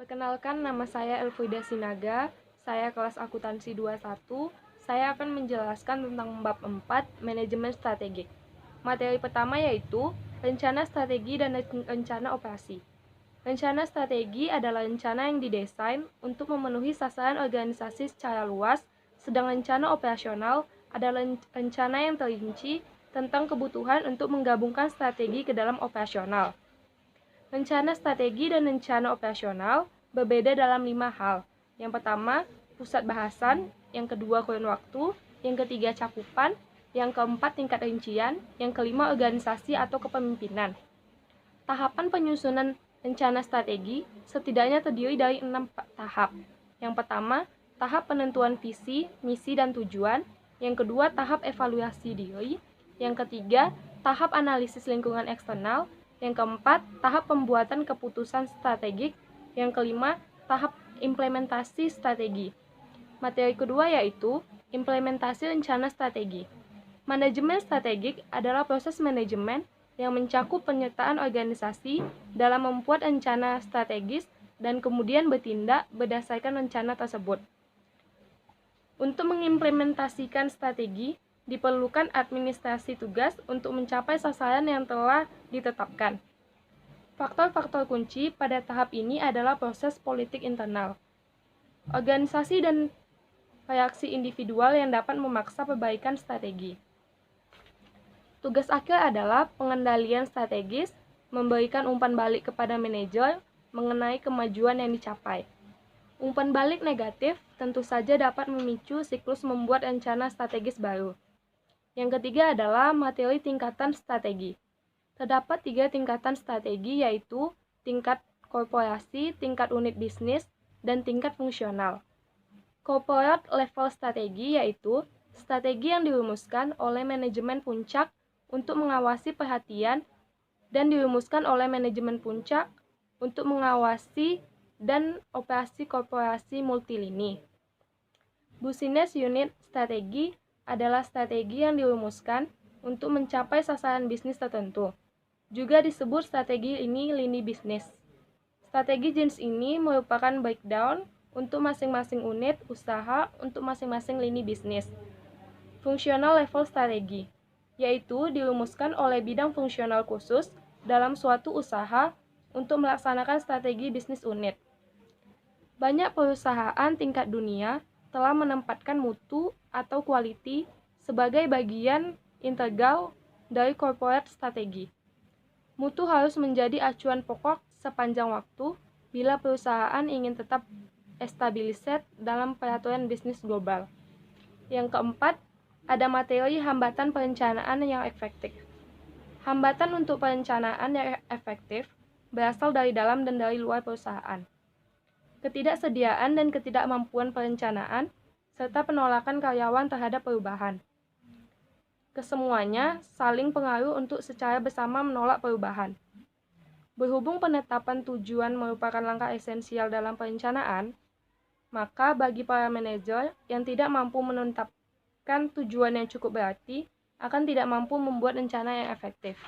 Perkenalkan, nama saya Elfrida Sinaga, saya kelas akuntansi 21. Saya akan menjelaskan tentang bab 4, manajemen strategik. Materi pertama yaitu rencana strategi dan rencana operasi. Rencana strategi adalah rencana yang didesain untuk memenuhi sasaran organisasi secara luas, sedang rencana operasional adalah rencana yang terinci tentang kebutuhan untuk menggabungkan strategi ke dalam operasional. Rencana strategi dan rencana operasional berbeda dalam 5 hal. Yang pertama, pusat bahasan, yang kedua, kurun waktu, yang ketiga, cakupan, yang keempat, tingkat rincian, yang kelima, organisasi atau kepemimpinan. Tahapan penyusunan rencana strategi setidaknya terdiri dari 6 tahap. Yang pertama, tahap penentuan visi, misi, dan tujuan. Yang kedua, tahap evaluasi diri. Yang ketiga, tahap analisis lingkungan eksternal. Yang keempat, tahap pembuatan keputusan strategik. Yang kelima, tahap implementasi strategi. Materi kedua yaitu implementasi rencana strategi. Manajemen strategik adalah proses manajemen yang mencakup penyertaan organisasi dalam membuat rencana strategis dan kemudian bertindak berdasarkan rencana tersebut. Untuk mengimplementasikan strategi, diperlukan administrasi tugas untuk mencapai sasaran yang telah ditetapkan. Faktor-faktor kunci pada tahap ini adalah proses politik internal, organisasi dan reaksi individual yang dapat memaksa perbaikan strategi. Tugas akhir adalah pengendalian strategis, memberikan umpan balik kepada manajer mengenai kemajuan yang dicapai. Umpan balik negatif tentu saja dapat memicu siklus membuat rencana strategis baru. Yang ketiga adalah materi tingkatan strategi. Terdapat 3 tingkatan strategi yaitu tingkat korporasi, tingkat unit bisnis, dan tingkat fungsional. Corporate level strategi yaitu strategi yang dirumuskan oleh manajemen puncak untuk mengawasi perhatian dan dirumuskan oleh manajemen puncak untuk mengawasi dan operasi korporasi multilini. Business unit strategi adalah strategi yang dirumuskan untuk mencapai sasaran bisnis tertentu. Juga disebut strategi lini bisnis. Strategi jenis ini merupakan breakdown untuk masing-masing unit usaha untuk masing-masing lini bisnis. Fungsional level strategi, yaitu dirumuskan oleh bidang fungsional khusus dalam suatu usaha untuk melaksanakan strategi bisnis unit. Banyak perusahaan tingkat dunia telah menempatkan mutu atau quality sebagai bagian integral dari corporate strategi. Mutu harus menjadi acuan pokok sepanjang waktu bila perusahaan ingin tetap established dalam peraturan bisnis global. Yang keempat, ada materi hambatan perencanaan yang efektif. Hambatan untuk perencanaan yang efektif berasal dari dalam dan dari luar perusahaan. Ketidaksediaan dan ketidakmampuan perencanaan, serta penolakan karyawan terhadap perubahan. Kesemuanya saling pengaruh untuk secara bersama menolak perubahan. Berhubung penetapan tujuan merupakan langkah esensial dalam perencanaan, maka bagi para manajer yang tidak mampu menetapkan tujuan yang cukup berarti, akan tidak mampu membuat rencana yang efektif.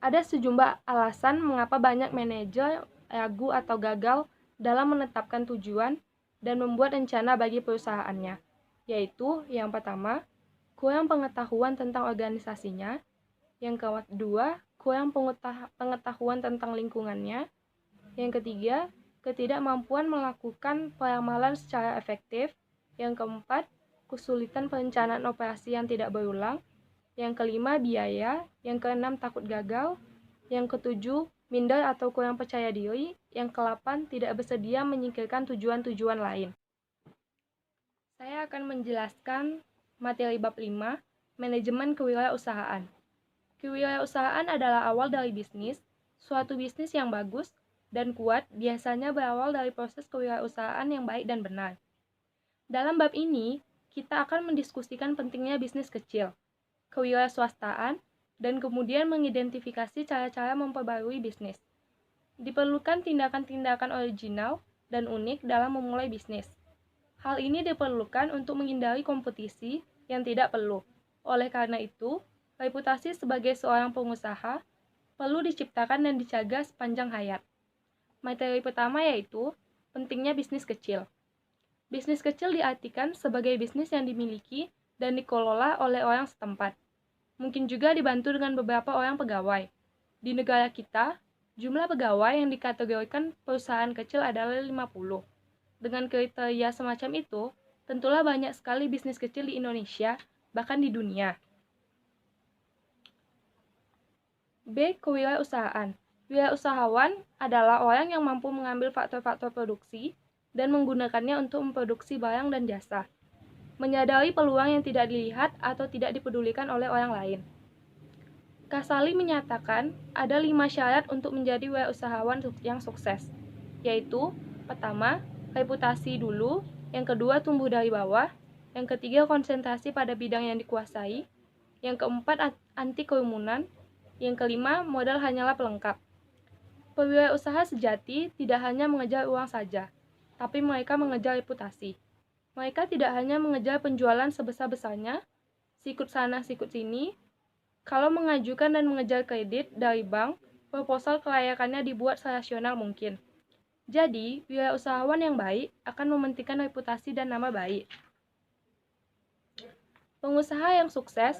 Ada sejumlah alasan mengapa banyak manajer ragu atau gagal dalam menetapkan tujuan dan membuat rencana bagi perusahaannya, yaitu yang pertama, kurang pengetahuan tentang organisasinya, yang kedua, kurang pengetahuan tentang lingkungannya, yang ketiga, ketidakmampuan melakukan peramalan secara efektif, yang keempat, kesulitan perencanaan operasi yang tidak berulang, yang kelima, biaya, yang keenam, takut gagal, yang ketujuh, minder atau kurang percaya diri, yang ke-8 tidak bersedia menyingkirkan tujuan-tujuan lain. Saya akan menjelaskan materi bab 5, manajemen kewirausahaan. Kewirausahaan adalah awal dari bisnis. Suatu bisnis yang bagus dan kuat biasanya berawal dari proses kewirausahaan yang baik dan benar. Dalam bab ini, kita akan mendiskusikan pentingnya bisnis kecil, kewirausahaan, dan kemudian mengidentifikasi cara-cara memperbarui bisnis. Diperlukan tindakan-tindakan original dan unik dalam memulai bisnis. Hal ini diperlukan untuk menghindari kompetisi yang tidak perlu. Oleh karena itu, reputasi sebagai seorang pengusaha perlu diciptakan dan dijaga sepanjang hayat. Materi pertama yaitu pentingnya bisnis kecil. Bisnis kecil diartikan sebagai bisnis yang dimiliki dan dikelola oleh orang setempat. Mungkin juga dibantu dengan beberapa orang pegawai. Di negara kita, jumlah pegawai yang dikategorikan perusahaan kecil adalah 50. Dengan kriteria semacam itu, tentulah banyak sekali bisnis kecil di Indonesia, bahkan di dunia. B. Kewirausahaan. Wirausahawan adalah orang yang mampu mengambil faktor-faktor produksi dan menggunakannya untuk memproduksi barang dan jasa, menyadari peluang yang tidak dilihat atau tidak dipedulikan oleh orang lain. Kasali menyatakan ada 5 syarat untuk menjadi wirausahawan yang sukses, yaitu pertama, reputasi dulu, yang kedua, tumbuh dari bawah, yang ketiga, konsentrasi pada bidang yang dikuasai, yang keempat, anti kerumunan, yang kelima, modal hanyalah pelengkap. Pewirausaha sejati tidak hanya mengejar uang saja, tapi mereka mengejar reputasi. Mereka tidak hanya mengejar penjualan sebesar-besarnya, sikut sana sikut sini. Kalau mengajukan dan mengejar kredit dari bank, proposal kelayakannya dibuat serasional mungkin. Jadi, wirausahawan yang baik akan mementingkan reputasi dan nama baik. Pengusaha yang sukses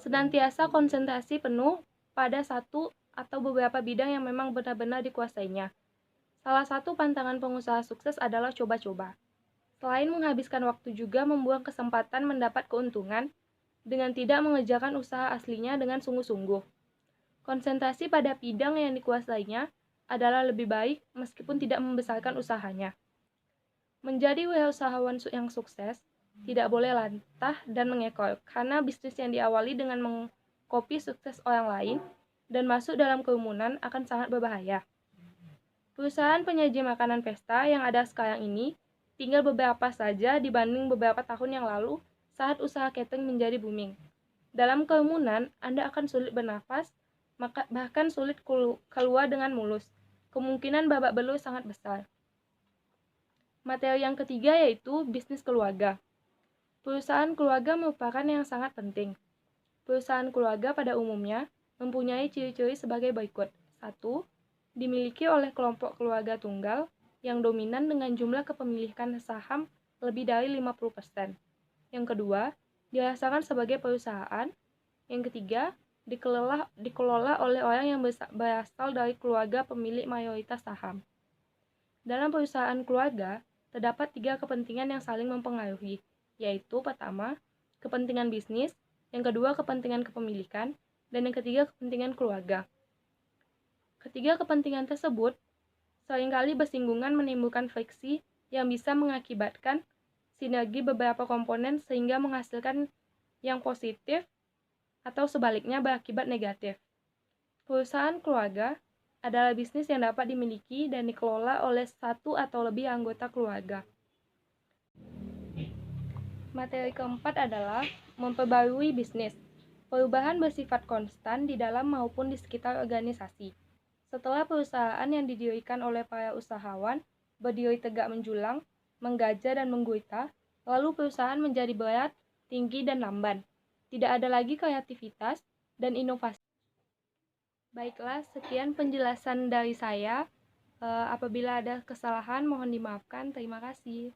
senantiasa konsentrasi penuh pada satu atau beberapa bidang yang memang benar-benar dikuasainya. Salah satu pantangan pengusaha sukses adalah coba-coba. Selain menghabiskan waktu juga membuang kesempatan mendapat keuntungan dengan tidak mengerjakan usaha aslinya dengan sungguh-sungguh. Konsentrasi pada bidang yang dikuasainya adalah lebih baik meskipun tidak membesarkan usahanya. Menjadi wirausahawan yang sukses tidak boleh lantah dan mengekor, karena bisnis yang diawali dengan mengkopi sukses orang lain dan masuk dalam kerumunan akan sangat berbahaya. Perusahaan penyaji makanan pesta yang ada sekarang ini tinggal beberapa saja dibanding beberapa tahun yang lalu saat usaha catering menjadi booming. Dalam kerumunan, Anda akan sulit bernafas, bahkan sulit keluar dengan mulus. Kemungkinan babak belur sangat besar. Materi yang ketiga yaitu bisnis keluarga. Perusahaan keluarga merupakan yang sangat penting. Perusahaan keluarga pada umumnya mempunyai ciri-ciri sebagai berikut. 1. Dimiliki oleh kelompok keluarga tunggal yang dominan dengan jumlah kepemilikan saham lebih dari 50%. Yang kedua, dirasakan sebagai perusahaan. Yang ketiga, dikelola oleh orang yang berasal dari keluarga pemilik mayoritas saham. Dalam perusahaan keluarga, terdapat 3 kepentingan yang saling mempengaruhi, yaitu pertama, kepentingan bisnis, yang kedua, kepentingan kepemilikan, dan yang ketiga, kepentingan keluarga. Ketiga kepentingan tersebut seringkali bersinggungan menimbulkan friksi yang bisa mengakibatkan sinergi beberapa komponen sehingga menghasilkan yang positif atau sebaliknya berakibat negatif. Perusahaan keluarga adalah bisnis yang dapat dimiliki dan dikelola oleh satu atau lebih anggota keluarga. Materi keempat adalah memperbarui bisnis. Perubahan bersifat konstan di dalam maupun di sekitar organisasi. Setelah perusahaan yang didirikan oleh para usahawan berdiri tegak menjulang, menggajah dan menggurita, lalu perusahaan menjadi berat, tinggi, dan lamban. Tidak ada lagi kreativitas dan inovasi. Baiklah, sekian penjelasan dari saya. Apabila ada kesalahan, mohon dimaafkan. Terima kasih.